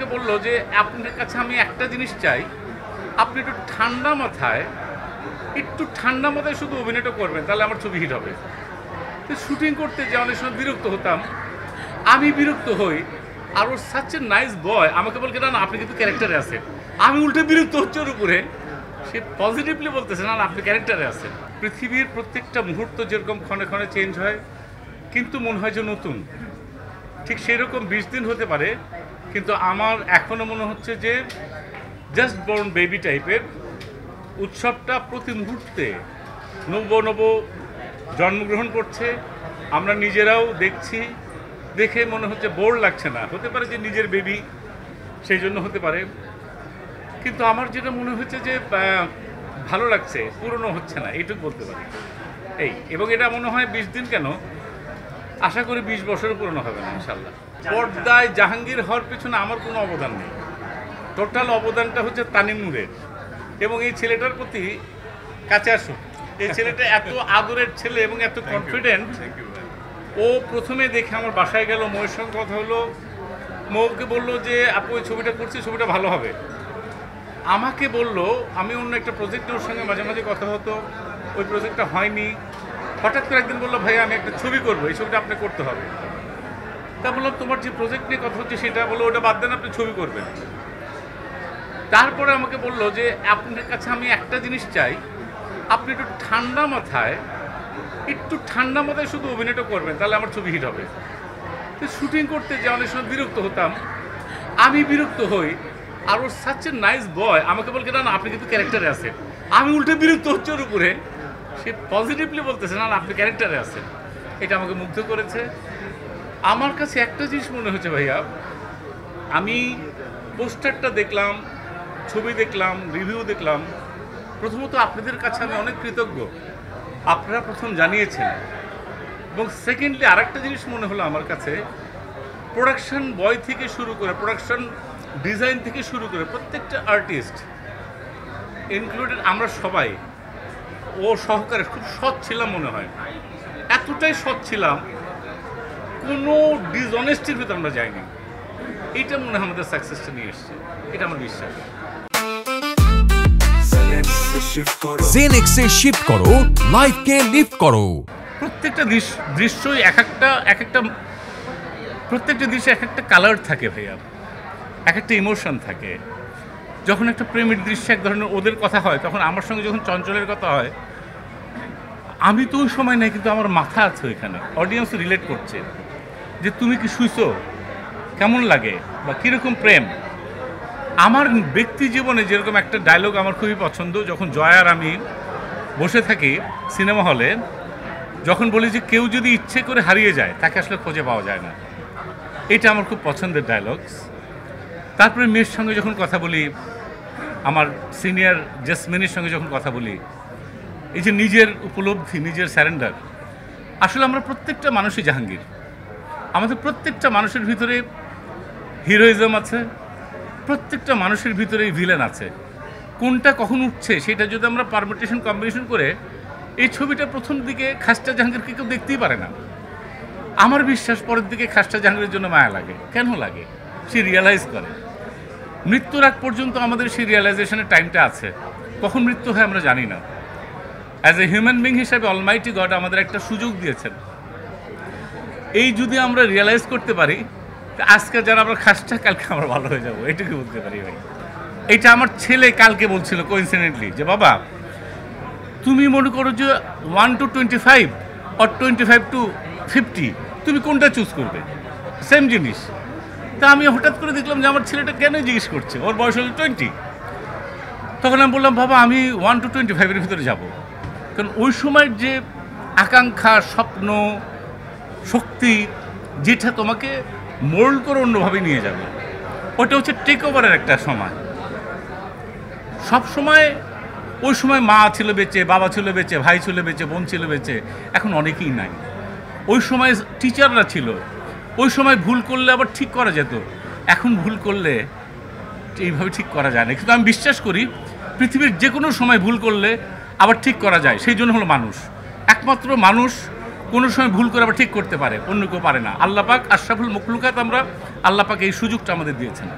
আমাকে বললো যে আপনার কাছে আমি একটা জিনিস চাই, আপনি একটু ঠান্ডা মাথায় শুধু অভিনয়টা করবেন, তাহলে আমার ছবি হিট হবে। তো শুটিং করতে যে অনেক সময় বিরক্ত হতাম, আমি বিরক্ত হই, আর ওর সাচ এ নাইস বয় আমাকে বলকে না আপনি কিন্তু ক্যারেক্টারে আছেন। আমি উল্টে বিরক্ত হচ্ছে ওর উপরে, সে পজিটিভলি বলতেছে না আপনি ক্যারেক্টারে আছেন। পৃথিবীর প্রত্যেকটা মুহূর্ত যেরকম ক্ষণে ক্ষণে চেঞ্জ হয়, কিন্তু মনে হয় যে নতুন, ঠিক সেই রকম 20 দিন হতে পারে, কিন্তু আমার এখনও মনে হচ্ছে যে জাস্ট বর্ন বেবি টাইপের। উৎসবটা প্রতি মুহূর্তে নব জন্মগ্রহণ করছে, আমরা নিজেরাও দেখছি, দেখে মনে হচ্ছে বোর লাগছে না। হতে পারে যে নিজের বেবি, সেই জন্য হতে পারে, কিন্তু আমার যেটা মনে হচ্ছে যে ভালো লাগছে, পুরনো হচ্ছে না, এইটুকু বলতে পারি। এবং এটা মনে হয় 20 দিন কেন, আশা করি 20 বছরও পুরনো হবে না ইনশাল্লাহ। পর্দায় জাহাঙ্গীর হওয়ার পিছনে আমার কোনো অবদান নেই, টোটাল অবদানটা হচ্ছে তানিম নূরের। এবং এই ছেলেটার প্রতি কাছে আসুন, এই ছেলেটা এত আদরের ছেলে এবং এত কনফিডেন্ট। ও প্রথমে দেখে আমার বাসায় গেল, মৌয়ের সঙ্গে কথা হলো, মৌকে বললো যে আপু ওই ছবিটা করছি, ছবিটা ভালো হবে। আমাকে বললো, আমি অন্য একটা প্রজেক্টে ওর সঙ্গে মাঝে মাঝে কথা হতো, ওই প্রজেক্টটা হয়নি। হঠাৎ করে একদিন বললো ভাই আমি একটা ছবি করবো, এই ছবিটা আপনি করতে হবে। তা বললাম তোমার যে প্রজেক্ট নিয়ে কথা হচ্ছে সেটা বলো, ওটা বাদ দেন, আপনি ছবি করবেন। তারপরে আমাকে বললো যে আপনার কাছে আমি একটা জিনিস চাই, আপনি একটু ঠান্ডা মাথায় শুধু অভিনয়টা করবেন, তাহলে আমার ছবি হিট হবে। তো শুটিং করতে যে অনেক সময় বিরক্ত হতাম, আমি বিরক্ত হই, আর ওর সাচ এ নাইস বয় আমাকে বলকে না আপনি কিন্তু ক্যারেক্টারে আছেন। আমি উল্টে বিরক্ত হচ্ছে ওর উপরে, সে পজিটিভলি বলতেছে না আপনি ক্যারেক্টারে আছেন। এটা আমাকে মুগ্ধ করেছে। আমার কাছে একটা জিনিস মনে হচ্ছে ভাইয়া, আমি পোস্টারটা দেখলাম, ছবি দেখলাম, রিভিউ দেখলাম, প্রথমত আপনাদের কাছে আমি অনেক কৃতজ্ঞ, আপনারা প্রথম জানিয়েছেন। এবং সেকেন্ডলি আরেকটা জিনিস মনে হলো আমার কাছে, প্রোডাকশন বয় থেকে শুরু করে, প্রোডাকশন ডিজাইন থেকে শুরু করে প্রত্যেকটা আর্টিস্ট ইনক্লুডেড আমরা সবাই ও সহকারে খুব সৎ ছিলাম মনে হয়। এতটাই সৎ ছিলাম, কোনো ডিসঅনেস্টির ভিতরে আমরা যাইনি। এইটা মনে হয় আমাদের সাকসেসটা নিয়ে এসছে, এটা আমার বিশ্বাস। জেনেক্সে শিফট করো, লাইফকে লিফট করো। প্রত্যেকটা দৃশ্যই প্রত্যেকটা দৃশ্যে এক একটা কালার থাকে ভাইয়া, এক একটা ইমোশন থাকে। যখন একটা প্রেমের দৃশ্যে এক ধরনের ওদের কথা হয়, তখন আমার সঙ্গে যখন চঞ্চলের কথা হয়, আমি তো ওই সময় নাই, কিন্তু আমার মাথা আছে ওইখানে, অডিয়েন্স রিলেট করছে যে তুমি কি শুইছো, কেমন লাগে, বা কীরকম প্রেম। আমার ব্যক্তি জীবনে যেরকম একটা ডায়লগ আমার খুবই পছন্দ, যখন জয়ার আমি বসে থাকি সিনেমা হলে, যখন বলি যে কেউ যদি ইচ্ছে করে হারিয়ে যায় তাকে আসলে খুঁজে পাওয়া যায় না, এটা আমার খুব পছন্দের ডায়লগস। তারপরে মেয়ের সঙ্গে যখন কথা বলি, আমার সিনিয়র জেসমিনের সঙ্গে যখন কথা বলি, এই যে নিজের উপলব্ধি, নিজের স্যারেন্ডার। আসলে আমরা প্রত্যেকটা মানুষই জাহাঙ্গীর, আমাদের প্রত্যেকটা মানুষের ভিতরে হিরোইজম আছে, প্রত্যেকটা মানুষের ভিতরেই ভিলেন আছে। কোনটা কখন উঠছে সেটা যদি আমরা পারমিটেশন কম্বিনেশন করে, এই ছবিটা প্রথম দিকে খাস্টা জাহাঙ্গীরকে কেউ দেখতেই পারে না। আমার বিশ্বাস পরের দিকে খাস্টা জাহাঙ্গীরের জন্য মায়া লাগে। কেন লাগে? সে রিয়েলাইজ করে। মৃত্যুর আগ পর্যন্ত আমাদের সেই রিয়েলাইজেশনের টাইমটা আছে, কখন মৃত্যু হয় আমরা জানি না। অ্যাজ এ হিউম্যান বিং হিসাবে অলমাইটি গড আমাদের একটা সুযোগ দিয়েছেন। এই যদি আমরা রিয়েলাইজ করতে পারি, আজকে যারা আমরা খাসটা, কালকে আমরা ভালো হয়ে যাবো, এটুকু বলতে পারি ভাই। এটা আমার ছেলে কালকে বলছিল কোইন্সিডেন্টলি যে বাবা তুমি মনে করো যে 1 to 25 or 25 to 50, তুমি কোনটা চুজ করবে? সেম জিনিস। তা আমি হঠাৎ করে দেখলাম যে আমার ছেলেটা কেন জিজ্ঞেস করছে, ওর বয়স হলো 20। তখন আমি বললাম বাবা আমি 1 to 25-এর ভিতরে যাব, কারণ ওই সময়ের যে আকাঙ্ক্ষা, স্বপ্ন, শক্তি, যেটা তোমাকে মোল্ড করে অন্যভাবে নিয়ে যাবে, ওটা হচ্ছে টেক ওভারের একটা সময়। সব সময় ওই সময় মা ছিল বেঁচে, বাবা ছিল বেঁচে, ভাই ছিল বেঁচে, বোন ছিল বেঁচে, এখন অনেকেই নাই। ওই সময় টিচাররা ছিল, ওই সময় ভুল করলে আবার ঠিক করা যেত, এখন ভুল করলে এইভাবে ঠিক করা যায় না। কিন্তু আমি বিশ্বাস করি পৃথিবীর যে কোনো সময় ভুল করলে আবার ঠিক করা যায়, সেই জন্য হলো মানুষ। একমাত্র মানুষ কোনো সময় ভুল করে আবার ঠিক করতে পারে, অন্য কেউ পারে না। আল্লাহ পাক আশরাফুল মখলুকাত, আমরা আল্লাহ পাক এই সুযোগটা আমাদের দিয়েছেন।